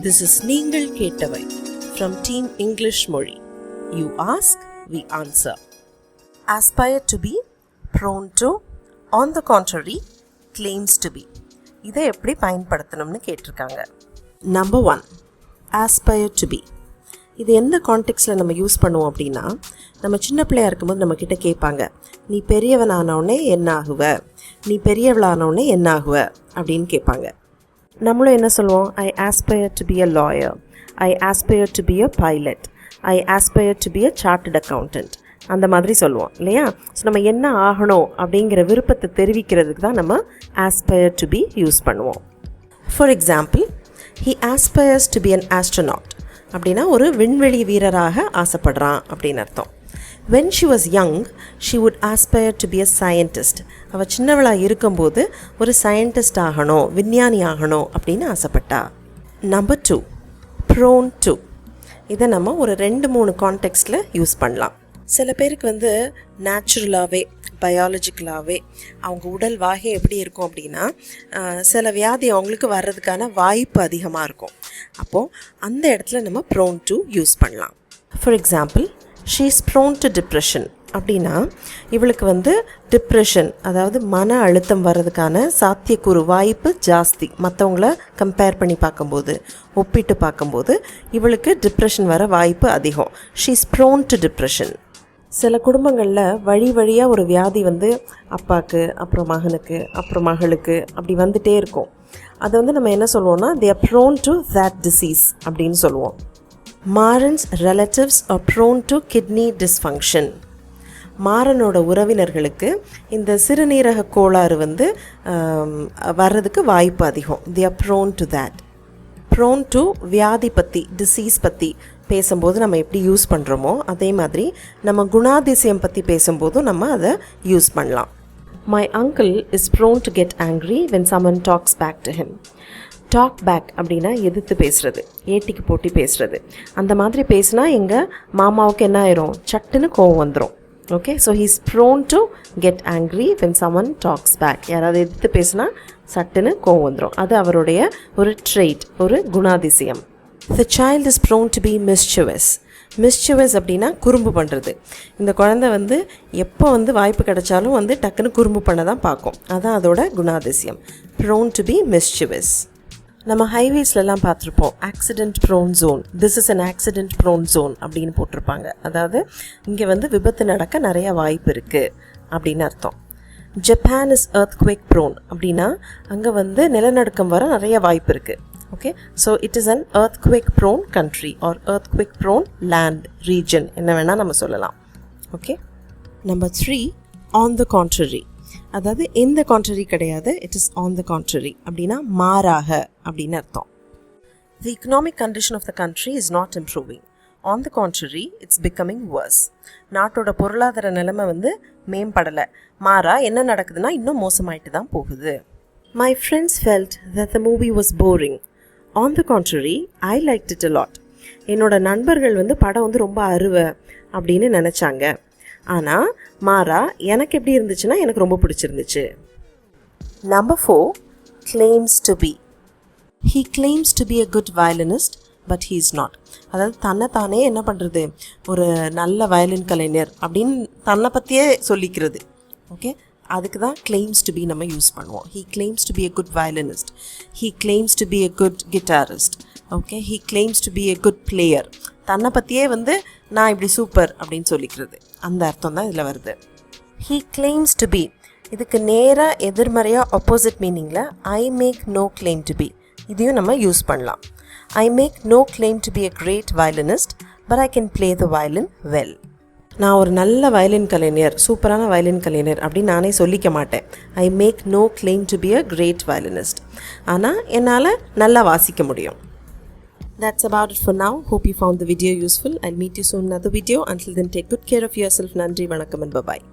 This is நீங்கள் கேட்டவை from Team English Mozhi. You ask, we answer. Aspire to be, prone to, on the contrary, claims to be. இதை எப்படி பயன்படுத்தணும்னு கேட்டிருக்காங்க. Number 1, aspire to be. இது எந்த கான்டெக்ஸ்டில் நம்ம use பண்ணுவோம் அப்படின்னா, நம்ம சின்ன பிள்ளையாக இருக்கும்போது நம்மக்கிட்ட கேட்பாங்க, நீ பெரியவனானவுடனே என்ன ஆகுவ, நீ பெரியவளானவுடனே என்ன ஆகுவ அப்படின்னு கேட்பாங்க. நம்மளும் என்ன சொல்லுவோம், I aspire to be a lawyer, I aspire to be a pilot, I aspire to be a chartered accountant, அந்த மாதிரி சொல்லுவோம் இல்லையா. ஸோ நம்ம என்ன ஆகணும் அப்படிங்கிற விருப்பத்தை தெரிவிக்கிறதுக்கு தான் நம்ம ஆஸ்பயர் டு பி யூஸ் பண்ணுவோம். For example, he aspires to be an astronaut அப்படின்னா ஒரு விண்வெளி வீரராக ஆசைப்படுறான் அப்படின்னு அர்த்தம். When she was young, she would aspire to be a scientist. அவள் சின்னவளாக இருக்கும்போது ஒரு சயின்டிஸ்ட் ஆகணும், விஞ்ஞானி ஆகணும் அப்படின்னு ஆசைப்பட்டா. Number 2, prone to. இதை நம்ம ஒரு 2-3 கான்டெக்ஸ்டில் யூஸ் பண்ணலாம். சில பேருக்கு நேச்சுரலாகவே பயாலஜிக்கலாகவே அவங்க உடல் வாகை எப்படி இருக்கும் அப்படின்னா, சில வியாதி அவங்களுக்கு வர்றதுக்கான வாய்ப்பு அதிகமாக இருக்கும். அப்போது அந்த இடத்துல நம்ம prone to யூஸ் பண்ணலாம். For example, she is prone to depression அப்படின்னா இவளுக்கு டிப்ரெஷன், அதாவது மன அழுத்தம் வர்றதுக்கான சாத்தியக்கூறு வாய்ப்பு ஜாஸ்தி. மற்றவங்கள கம்பேர் பண்ணி பார்க்கும்போது, ஒப்பிட்டு பார்க்கும்போது இவளுக்கு டிப்ரெஷன் வர வாய்ப்பு அதிகம். she is prone to depression. சில குடும்பங்களில் வழியாக ஒரு வியாதி அப்பாவுக்கு, அப்புறம் மகனுக்கு, அப்புறம் மகளுக்கு அப்படி வந்துட்டே இருக்கும். அதை நம்ம என்ன சொல்லுவோம்னா, they are prone to that disease அப்படின்னு சொல்லுவோம். Maran's relatives are prone to kidney dysfunction. மாறனோட உறவினர்களுக்கு இந்த சிறுநீரக கோளாறு வர்றதுக்கு வாய்ப்பு அதிகம். They are prone to that. Prone to வியாதி பற்றி, டிசீஸ் பற்றி பேசும்போது நம்ம எப்படி யூஸ் பண்ணுறோமோ அதே மாதிரி நம்ம குணாதிசயம் பற்றி பேசும்போதும் நம்ம அதை யூஸ் பண்ணலாம். My uncle is prone to get angry when someone talks back to him. Talk back அப்படின்னா எதிர்த்து பேசுகிறது, ஏட்டிக்கு போட்டி பேசுகிறது. அந்த மாதிரி பேசினா எங்கள் மாமாவுக்கு என்ன ஆயிரும், சட்டுன்னு கோவம் வந்துடும். Okay, so he's prone to get angry when someone talks back. யாராவது எதிர்த்து பேசினா சட்டுன்னு கோவம் வந்துடும். அது அவருடைய ஒரு ட்ரெய்ட், ஒரு குணாதிசயம். The child is prone to be mischievous. Mischievous அப்படின்னா குறும்பு பண்ணுறது. இந்த குழந்தை எப்போ வாய்ப்பு கிடைச்சாலும் டக்குன்னு குறும்பு பண்ண தான் பார்க்கும். அதான் அதோட குணாதிசயம். Prone to be mischievous. நம்ம ஹைவேஸ்லலாம் பார்த்துருப்போம், accident prone zone, this is an accident prone zone அப்படின்னு போட்டிருப்பாங்க. அதாவது இங்கே விபத்து நடக்க நிறையா வாய்ப்பு இருக்குது அப்படின்னு அர்த்தம். ஜப்பான் இஸ் எர்த்குவேக் ப்ரோன் அப்படின்னா அங்கே நிலநடுக்கம் வர நிறைய வாய்ப்பு இருக்குது. Okay, so it is an earthquake prone country or earthquake prone land region, என்ன வேணால் நம்ம சொல்லலாம். Okay, number 3, on the contrary. அதாவது இந்த கான்ட்ரரி கிடையாது, it is on the contrary அப்படின்னா மாறாக அப்படின்னு அர்த்தம். The economic condition of the country is not improving, on the contrary it's becoming worse. நாட்டோட பொருளாதார நிலைமை மேம்படலை, மாறா என்ன நடக்குதுன்னா இன்னும் மோசமாயிட்டு தான் போகுது. My friends felt that the movie was boring, on the contrary I liked it a lot. என்னோட நண்பர்கள் படம் ரொம்ப அருவை அப்படின்னு நினச்சாங்க, ஆனால் மாறா எனக்கு எப்படி இருந்துச்சுன்னா எனக்கு ரொம்ப பிடிச்சிருந்துச்சு. Number 4, claims to be. He claims to be a good violinist but he is not. அதாவது தன்னைத்தானே என்ன பண்ணுறது, ஒரு நல்ல வயலின் கலைஞர் அப்படின்னு தன்னை பற்றியே சொல்லிக்கிறது. ஓகே, அதுக்கு தான் கிளைம்ஸ் டு பி நம்ம யூஸ் பண்ணுவோம். He claims to be a good violinist, he claims to be a good guitarist. Okay, he claims to be a good player. தன்னை பற்றியே நான் இப்படி சூப்பர் அப்படின்னு சொல்லிக்கிறது, அந்த அர்த்தம் தான் இதில் வருது. ஹீ கிளைம்ஸ் டு பி, இதுக்கு நேராக எதிர்மறையாக ஆப்போசிட் மீனிங்கில் I make no claim to be, இதையும் நம்ம யூஸ் பண்ணலாம். I make no claim to be a great violinist but I can play the violin well. நான் ஒரு நல்ல வயலின் கலைஞர், சூப்பரான வயலின் கலைஞர் அப்படின்னு நானே சொல்லிக்க மாட்டேன். I make no claim to be a great violinist, ஆனால் என்னால் நல்லா வாசிக்க முடியும். That's about it for now. Hope you found the video useful. I'll meet you soon in another video. Until then, take good care of yourself. Nandri, vanakkam and bye-bye.